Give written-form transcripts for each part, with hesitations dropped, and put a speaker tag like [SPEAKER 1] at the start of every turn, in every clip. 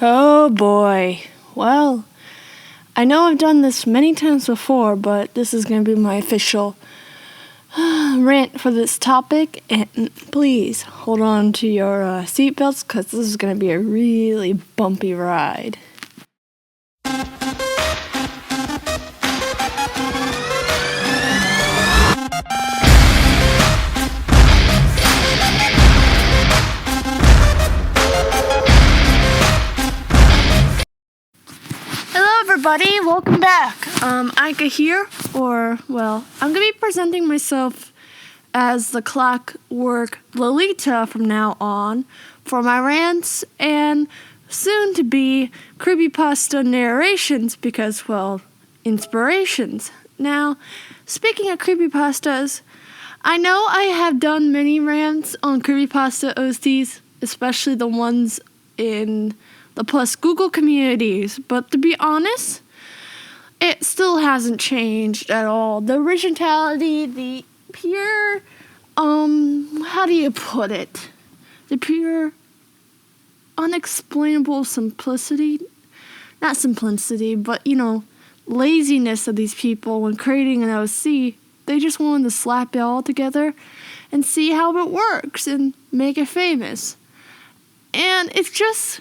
[SPEAKER 1] Oh boy. Well, I know I've done this many times before, but this is going to be my official rant for this topic. And please hold on to your seatbelts because this is going to be a really bumpy ride. Everybody, welcome back. Ika here, I'm going to be presenting myself as the Clockwork Lolita from now on for my rants and soon to be creepypasta narrations because, inspirations. Now, speaking of creepypastas, I know I have done many rants on creepypasta OCs, especially the ones in the plus Google communities, but to be honest, it still hasn't changed at all. The originality, the pure, how do you put it? The pure, unexplainable simplicity, not simplicity, but, laziness of these people when creating an OC. They just wanted to slap it all together and see how it works and make it famous. And it's just,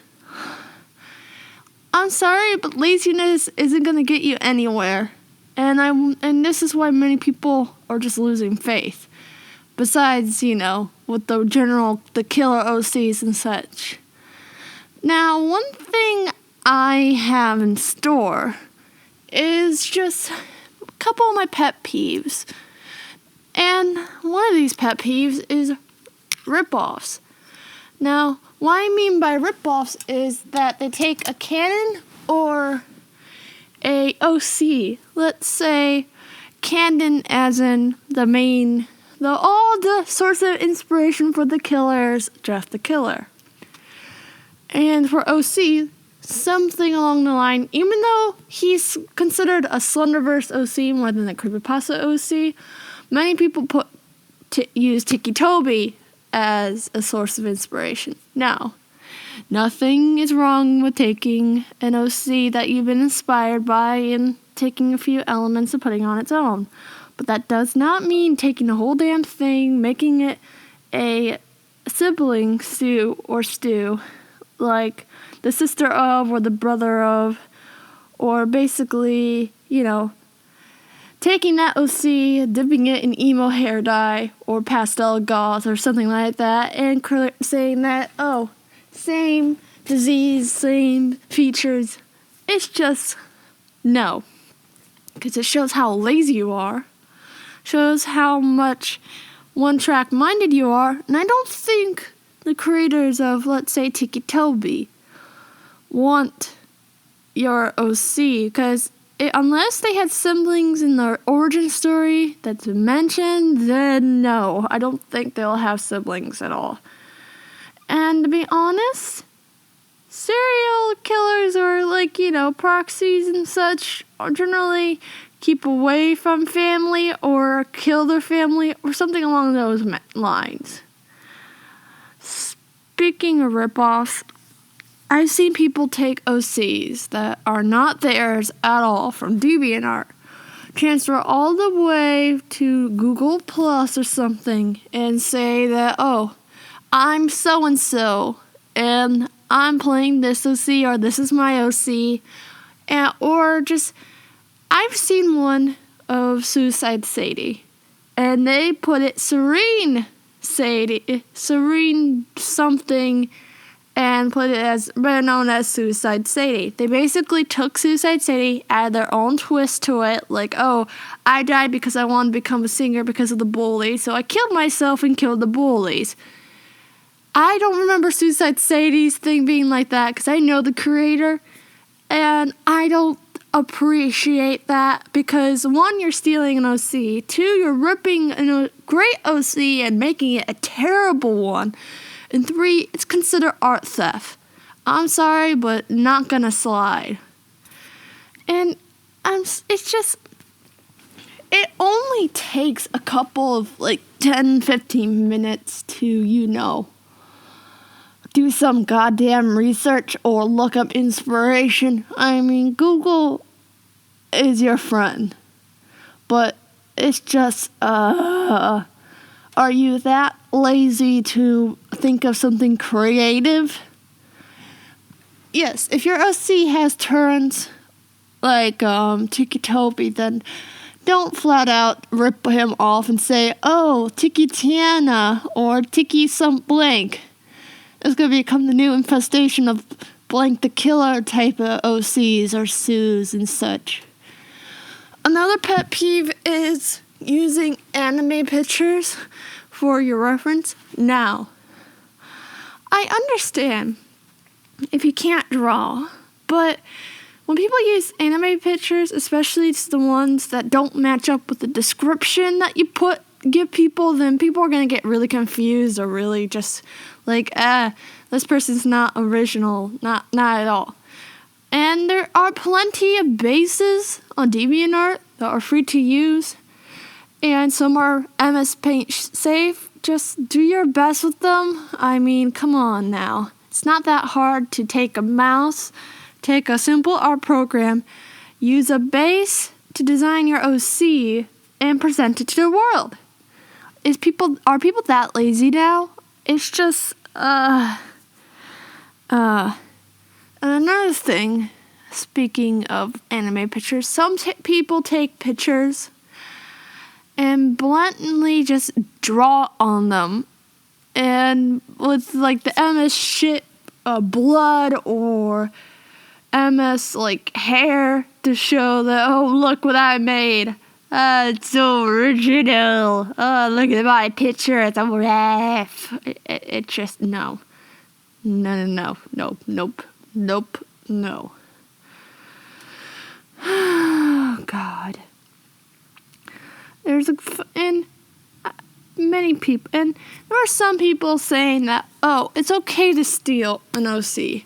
[SPEAKER 1] I'm sorry, but laziness isn't going to get you anywhere. And this is why many people are just losing faith. Besides, with the killer OCs and such. Now, one thing I have in store is just a couple of my pet peeves. And one of these pet peeves is ripoffs. Now, what I mean by ripoffs is that they take a canon or a OC. Let's say canon as in all the source of inspiration for the killer is just the killer. And for OC, something along the line, even though he's considered a Slenderverse OC more than a creepypasta OC, many people use Tiki Toby as a source of inspiration. Now, nothing is wrong with taking an OC that you've been inspired by and taking a few elements and putting on its own. But that does not mean taking the whole damn thing, making it a sibling stew, like the sister of or the brother of, or basically, taking that OC, dipping it in emo hair dye or pastel gauze or something like that, and saying that, same disease, same features. It's just, no. Because it shows how lazy you are. Shows how much one-track minded you are. And I don't think the creators of, let's say, Tiki Toby want your OC, because unless they had siblings in the origin story that's mentioned, then no, I don't think they'll have siblings at all. And to be honest, serial killers or proxies and such are generally keep away from family or kill their family or something along those lines. Speaking of ripoffs, I've seen people take OCs that are not theirs at all from DeviantArt, transfer all the way to Google Plus or something, and say that, I'm so-and-so, and I'm playing this OC, or this is my OC, I've seen one of Suicide Sadie, and they put it Serene something, and put it as better known as Suicide Sadie. They basically took Suicide Sadie, added their own twist to it, like, I died because I wanted to become a singer because of the bullies, so I killed myself and killed the bullies. I don't remember Suicide Sadie's thing being like that, because I know the creator, and I don't appreciate that, because one, you're stealing an OC, two, you're ripping a great OC and making it a terrible one, and three, it's considered art theft. I'm sorry, but not gonna slide. And it only takes a couple of 10-15 minutes to do some goddamn research or look up inspiration. I mean, Google is your friend. But it's just, are you that lazy to think of something creative? Yes, if your OC has turns like Tiki Toby, then don't flat out rip him off and say, oh, Tiki Tiana or Tiki some blank. It's going to become the new infestation of blank the killer type of OCs or Sues and such. Another pet peeve is using anime pictures for your reference. Now, I understand if you can't draw, but when people use anime pictures, especially it's the ones that don't match up with the description that you give people, then people are going to get really confused or really just like, this person's not original, not at all. And there are plenty of bases on DeviantArt that are free to use, and some are MS Paint safe. Just do your best with them. I mean, come on now. It's not that hard to take a mouse, take a simple art program, use a base to design your OC, and present it to the world. Are people that lazy now? It's just, And another thing, speaking of anime pictures, some people take pictures and blatantly just draw on them. And with like the MS shit blood or MS like hair to show that, oh, look what I made. It's so original. Oh, look at my picture. It's a ref. It just, no. No. Nope. No. Oh, God. Many people, and there are some people saying that, oh, it's okay to steal an OC,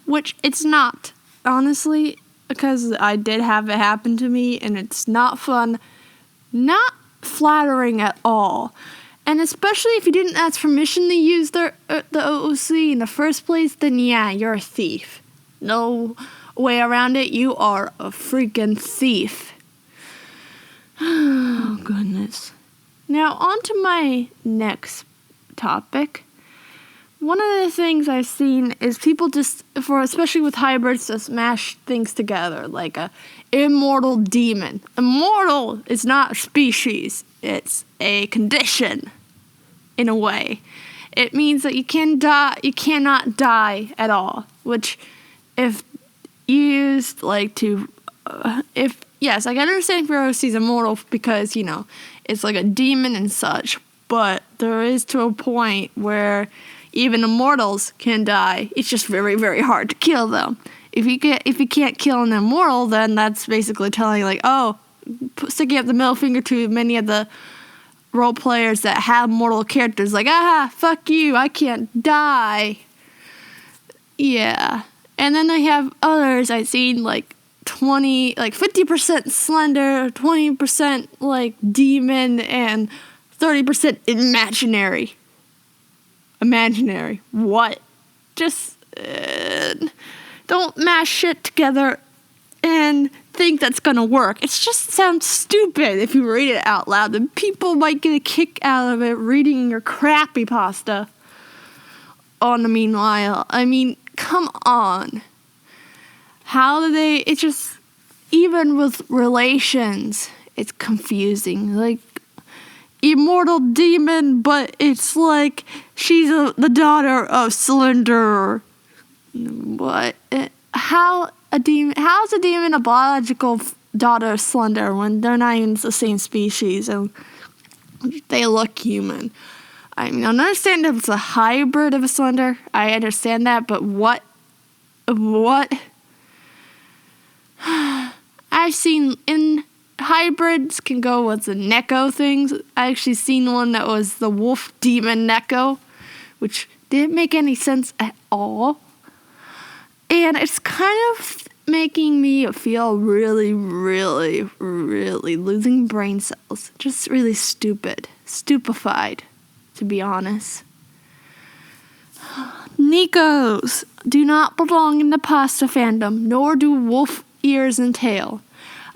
[SPEAKER 1] which it's not, honestly, because I did have it happen to me, and it's not fun, not flattering at all. And especially if you didn't ask permission to use the OOC in the first place, then yeah, you're a thief. No way around it. You are a freaking thief. Oh, goodness. Now, on to my next topic. One of the things I've seen is people especially with hybrids, just mash things together, like a immortal demon. Immortal is not a species. It's a condition. In a way, it means that you cannot die at all, which if used like to, yes, I can understand if your OC is immortal because, it's like a demon and such, but there is to a point where even immortals can die. It's just very, very hard to kill them. If you can't kill an immortal, then that's basically telling like, sticking up the middle finger to many of the role players that have mortal characters, like, fuck you, I can't die. Yeah. And then I have others I've seen, like 50% slender, 20% like demon, and 30% imaginary. What? Just don't mash shit together and think that's gonna work. It just sounds stupid if you read it out loud. And people might get a kick out of it reading your crappy pasta. On the meanwhile, I mean, come on. It's just, even with relations, it's confusing. Like, immortal demon, but it's like she's the daughter of Slender. What? How's a demon a biological daughter of Slender when they're not even the same species and they look human? I mean, I understand if it's a hybrid of a Slender. I understand that, but what? I've seen in hybrids can go with the Neko things. I actually seen one that was the wolf demon Neko, which didn't make any sense at all. And it's kind of making me feel really, really, really losing brain cells. Just really stupefied, to be honest. Nikos do not belong in the pasta fandom, nor do wolf ears and tail.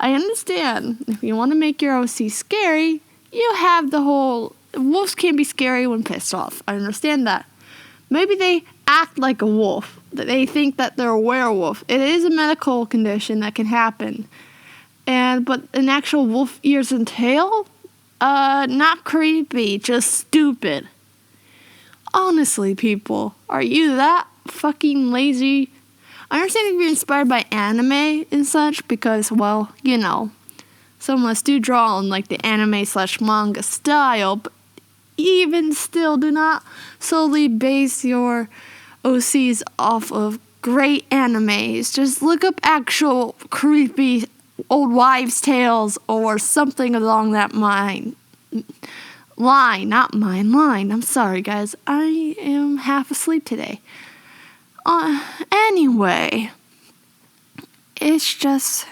[SPEAKER 1] I understand if you want to make your OC scary, you have the whole wolves can be scary when pissed off. I understand that. Maybe they act like a wolf, that they think that they're a werewolf. It is a medical condition that can happen. But an actual wolf ears and tail? Not creepy, just stupid. Honestly, people, are you that fucking lazy? I understand if you're inspired by anime and such, because, well, you know, some of us do draw in like the anime/manga style, but even still, do not solely base your OCs off of great animes. Just look up actual creepy old wives' tales or something along that line. I'm sorry, guys. I am half asleep today. Anyway, it's just...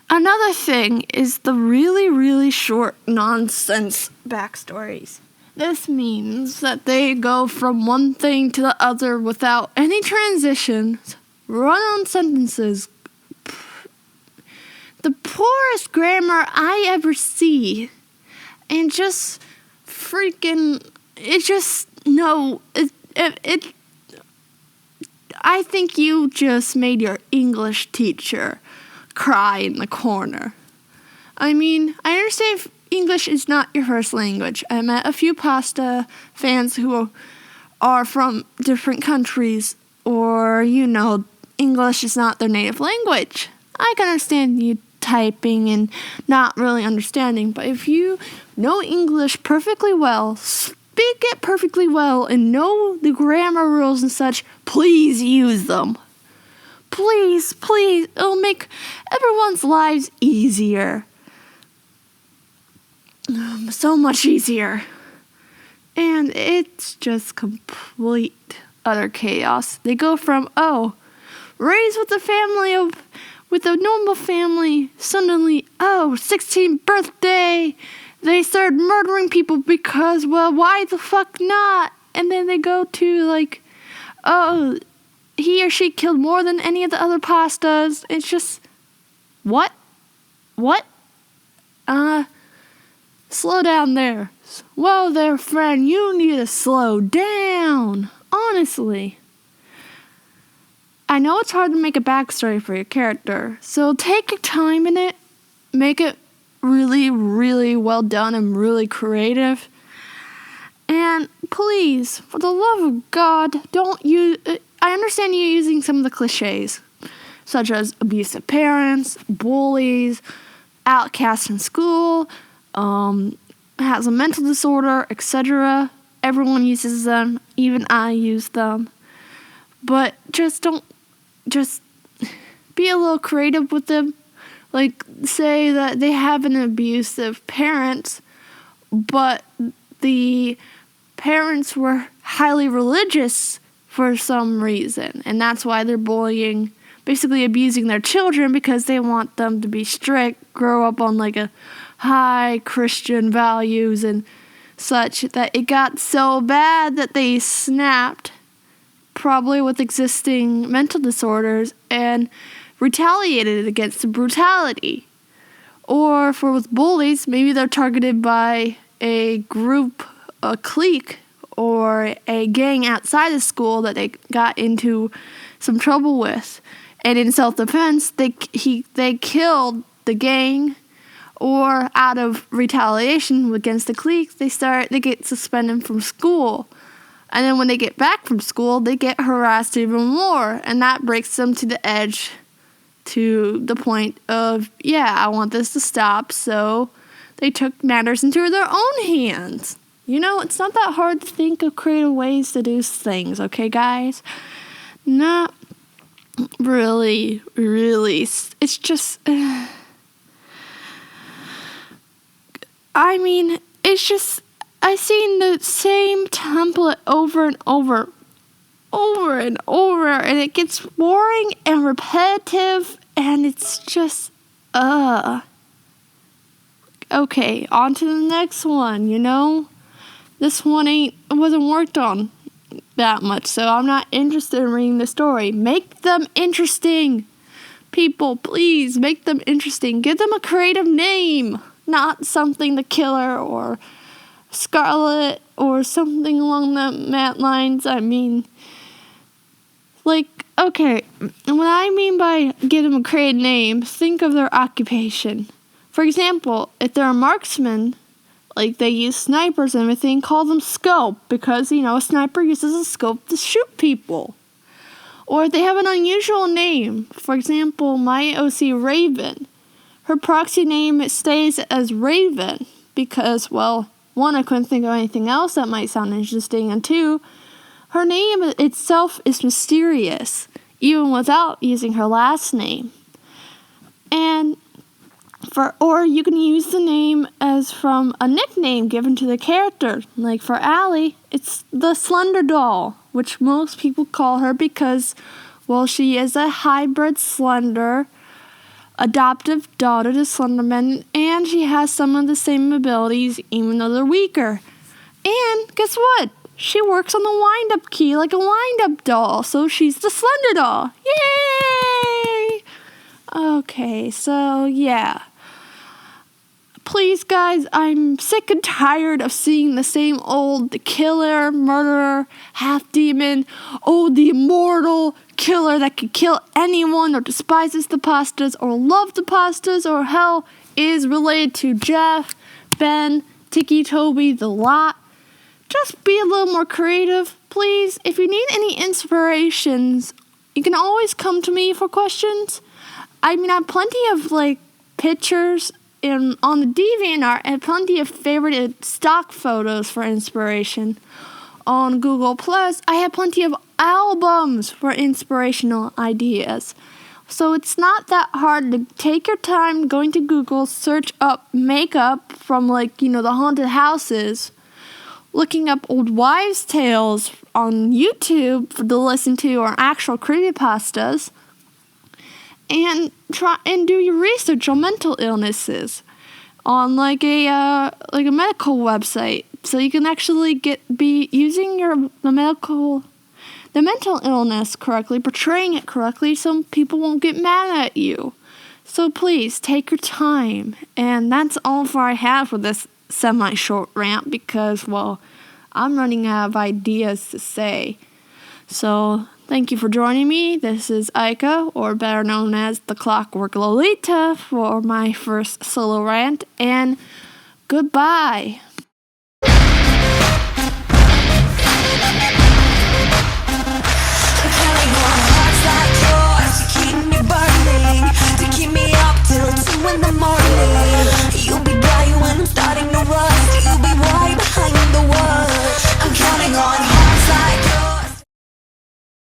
[SPEAKER 1] Another thing is the really, really short nonsense backstories. This means that they go from one thing to the other without any transitions, run-on sentences. The poorest grammar I ever see. And just freaking, I think you just made your English teacher cry in the corner. I mean, I understand if English is not your first language. I met a few pasta fans who are from different countries, or, you know, English is not their native language. I can understand you typing and not really understanding, but if you know English perfectly well, speak it perfectly well, and know the grammar rules and such, please use them. Please, it'll make everyone's lives easier. So much easier. And it's just complete, utter chaos. They go from, raised with a normal family, suddenly, 16th birthday, they started murdering people because, well, why the fuck not? And then they go to, like, he or she killed more than any of the other pastas. It's just, what? Slow down there. Whoa there, friend, you need to slow down. Honestly. I know it's hard to make a backstory for your character, so take your time in it. Make it really, really well done and really creative. And please, for the love of God, don't use... I understand you using some of the cliches, such as abusive parents, bullies, outcasts in school, has a mental disorder, etc. Everyone uses them. Even I use them. But just be a little creative with them. Like, say that they have an abusive parent, but the parents were highly religious for some reason, and that's why they're bullying, basically abusing their children because they want them to be strict, grow up on like a high Christian values and such, that it got so bad that they snapped, probably with existing mental disorders, and retaliated against the brutality. Or with bullies, maybe they're targeted by a group, a clique, or a gang outside of school that they got into some trouble with. And in self-defense, they killed the gang, or out of retaliation against the clique, they get suspended from school. And then when they get back from school, they get harassed even more, and that breaks them to the edge, to the point of, I want this to stop, so they took matters into their own hands. You know, it's not that hard to think of creative ways to do things, okay, guys? Not really. It's just... I mean, it's just... I've seen the same template over and over, and it gets boring and repetitive, and it's just... Okay, on to the next one, you know? This one wasn't worked on. that much, so I'm not interested in reading the story. Make them interesting. People, please make them interesting. Give them a creative name, not something the killer or Scarlet or something along that lines. I mean, like, okay, what I mean by give them a creative name, think of their occupation. For example, if they're a marksman, like they use snipers and everything, call them scope, because, a sniper uses a scope to shoot people. Or if they have an unusual name, for example, my OC Raven, her proxy name stays as Raven because, well, one, I couldn't think of anything else that might sound interesting, and two, her name itself is mysterious, even without using her last name. Or you can use the name as from a nickname given to the character. Like for Allie, it's the Slender Doll, which most people call her because, well, she is a hybrid Slender, adoptive daughter to Slenderman, and she has some of the same abilities, even though they're weaker. And guess what? She works on the wind-up key like a wind-up doll, so she's the Slender Doll. Yay! Okay, so yeah. Please, guys, I'm sick and tired of seeing the same old the killer, murderer, half-demon, the immortal killer that can kill anyone or despises the pastas or loves the pastas or hell is related to Jeff, Ben, Tiki, Toby, the lot. Just be a little more creative, please. If you need any inspirations, you can always come to me for questions. I mean, I have plenty of, pictures on the DeviantArt and plenty of favorited stock photos for inspiration. On Google+, I have plenty of albums for inspirational ideas. So it's not that hard to take your time going to Google, search up makeup from, the haunted houses, looking up old wives' tales on YouTube to listen to or actual creepypastas, and try and do your research on mental illnesses on a medical website, so you can actually be using the mental illness correctly, portraying it correctly, so people won't get mad at you. So please take your time, and that's all I have for this semi-short rant because, well, I'm running out of ideas to say. So thank you for joining me. This is Aika, or better known as the Clockwork Lolita, for my first solo rant, and goodbye.